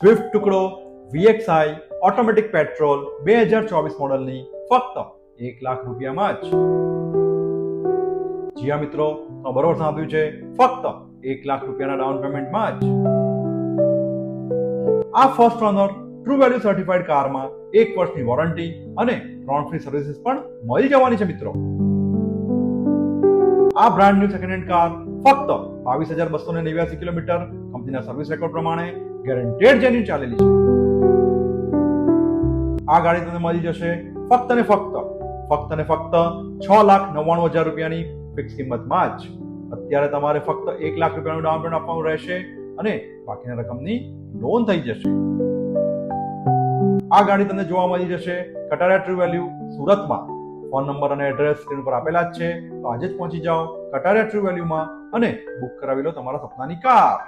Swift ટુકડો VXI automatic petrol 2024 મોડલની ફક્ત 1 લાખ રૂપિયામાં જ. જી હા મિત્રો, તો બરોબર સાંભળ્યું છે, ફક્ત 1 લાખ રૂપિયાના ડાઉન પેમેન્ટમાં જ આ first honour true value certified કારમાં 1 વર્ષની વોરંટી અને 3 ફ્રી સર્વિસીસ પણ મળી જવાની છે મિત્રો. આ brand new second hand car ફક્ત 22,289 કિલોમીટર કંપનીના સર્વિસ રેકોર્ડ પ્રમાણે ગેરંટેડ જેન્યુઇન ચાલેલી છે. આ ગાડી તમને મળી જશે ફક્ત ને ફક્ત 6,99,000 રૂપિયાની ફિક્સ કિંમતમાં જ. અત્યારે તમારે ફક્ત 1 લાખ રૂપિયાનું ડાઉન પેમેન્ટ આપવાનું રહેશે અને બાકીની રકમની લોન થઈ જશે. આ ગાડી તમને જોવા મળી જશે કટારિયા ટ્રુ વેલ્યુ સુરતમાં. ફોન નંબર અને એડ્રેસ સ્ક્રીન પર આપેલા જ છે, તો આજે જ પહોંચી જાઓ કટારિયા ટ્રુ વેલ્યુમાં અને બુક કરાવી લો તમારા સપનાની કાર.